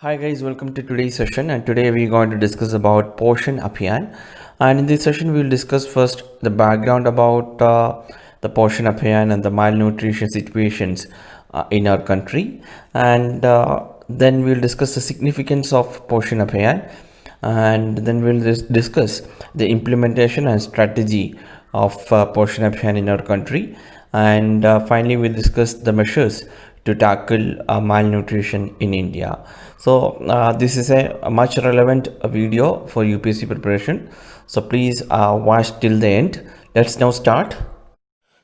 Hi guys, welcome to today's session, and today we're going to discuss about Poshan Abhiyan. And in this session we'll discuss first the background about the Poshan Abhiyan and the malnutrition situations in our country, and then we'll discuss the significance of Poshan Abhiyan, and then we'll discuss the implementation and strategy of Poshan Abhiyan in our country, and finally we'll discuss the measures to tackle malnutrition in India. So this is a much relevant video for UPSC preparation. So please watch till the end. Let's now start.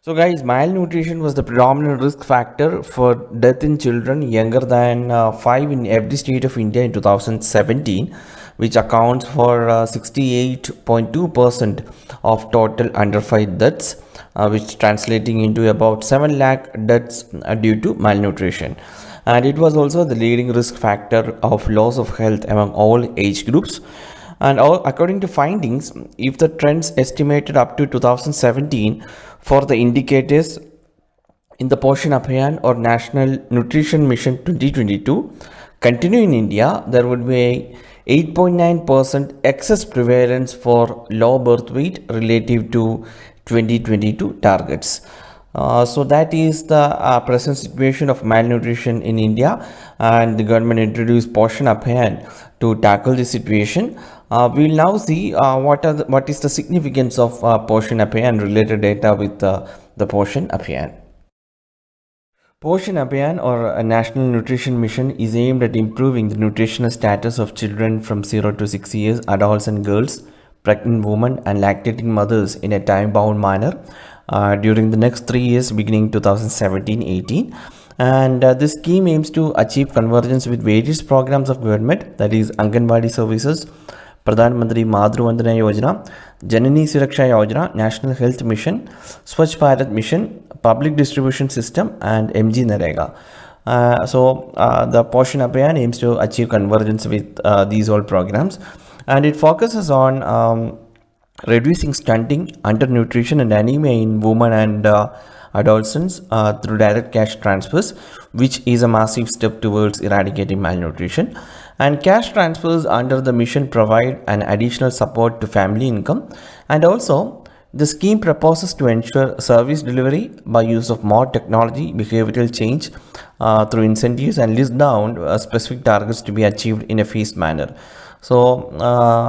So guys, malnutrition was the predominant risk factor for death in children younger than 5 in every state of India in 2017, which accounts for 68.2% of total under 5 deaths, which translating into about 7 lakh deaths due to malnutrition. And it was also the leading risk factor of loss of health among all age groups. And according to findings, if the trends estimated up to 2017 for the indicators in the Poshan Abhiyan or National Nutrition Mission 2022 continue in India, there would be 8.9% excess prevalence for low birth weight relative to 2022 targets. So that is the present situation of malnutrition in India, and the government introduced Poshan Abhiyan to tackle the situation. We'll now see what is the significance of Poshan Abhiyan related data with the Poshan Abhiyan. Poshan Abhiyan or a National Nutrition Mission is aimed at improving the nutritional status of children from 0 to 6 years, adults and girls, pregnant women and lactating mothers in a time-bound manner during the next 3 years beginning 2017-18. And this scheme aims to achieve convergence with various programs of government, that is Anganwadi services, Pradhan Mantri Madru Vandana Yojana, Janani Suraksha Yojana, National Health Mission, Swachh Bharat Mission, Public Distribution System and MG Narega. The Poshan Abhiyan aims to achieve convergence with these all programs, and it focuses on reducing stunting, undernutrition and anemia in women and adolescents through direct cash transfers, which is a massive step towards eradicating malnutrition. And cash transfers under the mission provide an additional support to family income, and also the scheme proposes to ensure service delivery by use of more technology, behavioral change through incentives, and list down specific targets to be achieved in a phased manner. So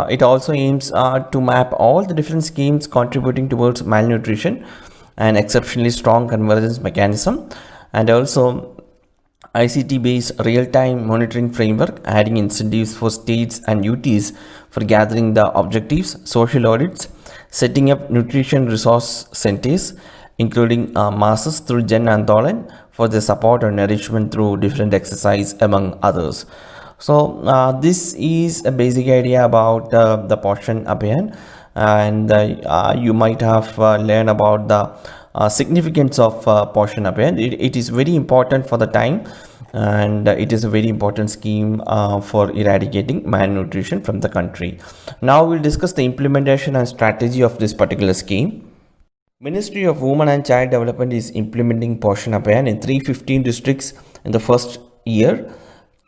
it also aims to map all the different schemes contributing towards malnutrition and exceptionally strong convergence mechanism, and also ICT based real-time monitoring framework, adding incentives for states and UTs for gathering the objectives, social audits, setting up nutrition resource centers, including masses through Jan Andolan for the support or nourishment through different exercise, among others. So this is a basic idea about the Poshan Abhiyan, and you might have learned about the significance of Poshan Abhiyan. It is very important for the time, and it is a very important scheme for eradicating malnutrition from the country. Now we'll discuss the implementation and strategy of this particular scheme. Ministry of Women and Child Development is implementing Poshan Abhiyan in 315 districts in the first year,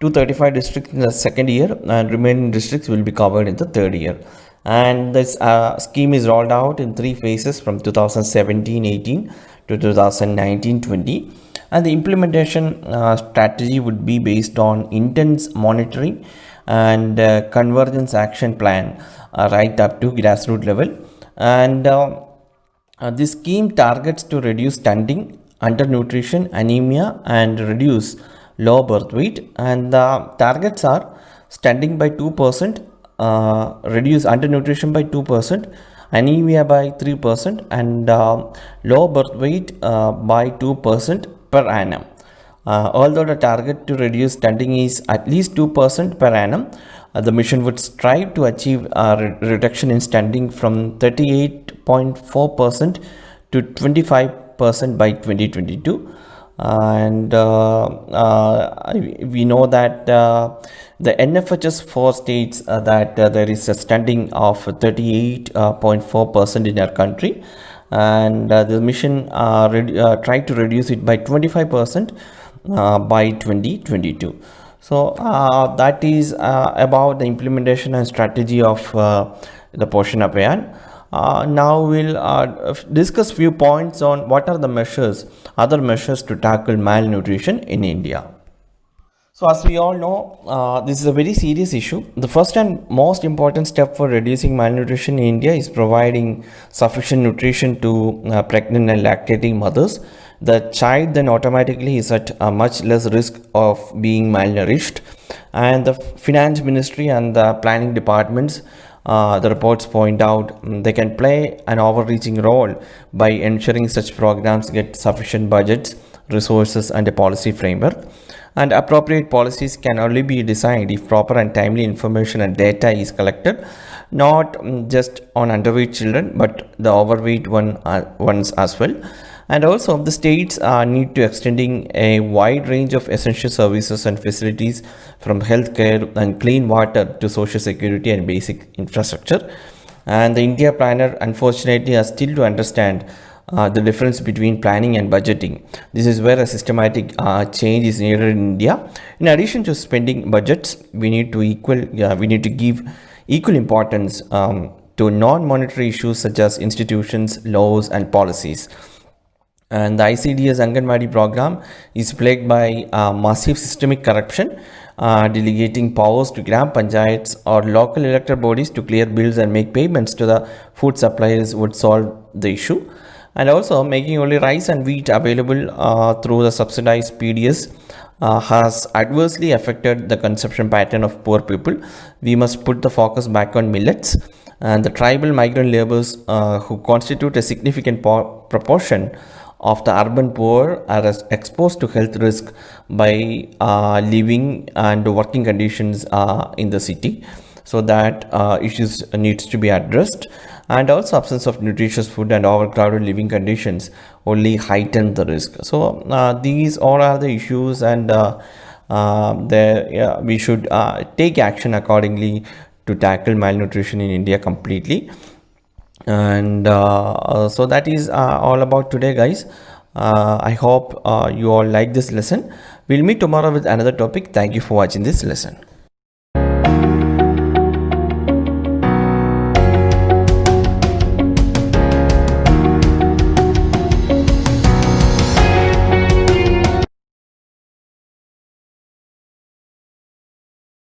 235 districts in the second year, and remaining districts will be covered in the third year. And this scheme is rolled out in 3 phases from 2017-18 to 2019-20, and the implementation strategy would be based on intense monitoring and convergence action plan right up to grassroots level. And this scheme targets to reduce stunting, undernutrition, anemia and reduce low birth weight, and the targets are stunting by 2%, reduce undernutrition by 2%, anemia by 3%, and low birth weight by 2% per annum. Although the target to reduce stunting is at least 2% per annum, the mission would strive to achieve a reduction in stunting from 38.4% to 25% by 2022. And we know that the NFHS 4 states that there is a stunting of 38.4% in our country, and the mission tried to reduce it by 25% by 2022. So that is about the implementation and strategy of the Poshan Abhiyan. Now we'll discuss few points on what are the measures, other measures to tackle malnutrition in India. So, as we all know, this is a very serious issue. The first and most important step for reducing malnutrition in India is providing sufficient nutrition to pregnant and lactating mothers. The child then automatically is at a much less risk of being malnourished. And the finance ministry and the planning departments, the reports point out, they can play an overreaching role by ensuring such programs get sufficient budgets, resources, and a policy framework. And appropriate policies can only be designed if proper and timely information and data is collected, not just on underweight children but the overweight ones as well. And also the states need to extending a wide range of essential services and facilities from healthcare and clean water to social security and basic infrastructure. And the India planner unfortunately has still to understand the difference between planning and budgeting. This is where a systematic change is needed in India. In addition to spending budgets, we need to give equal importance to non-monetary issues such as institutions, laws, and policies. And the ICDS Anganwadi program is plagued by massive systemic corruption, delegating powers to gram panchayats or local elected bodies to clear bills and make payments to the food suppliers would solve the issue. And also making only rice and wheat available through the subsidized PDS has adversely affected the consumption pattern of poor people. We must put the focus back on millets and the tribal migrant laborers who constitute a significant proportion of the urban poor are exposed to health risk by living and working conditions in the city. So that issues needs to be addressed. And also absence of nutritious food and overcrowded living conditions only heighten the risk. So these all are the issues, and we should take action accordingly to tackle malnutrition in India completely. And so that is all about today, guys. I hope you all like this lesson. We'll meet tomorrow with another topic. Thank you for watching this lesson.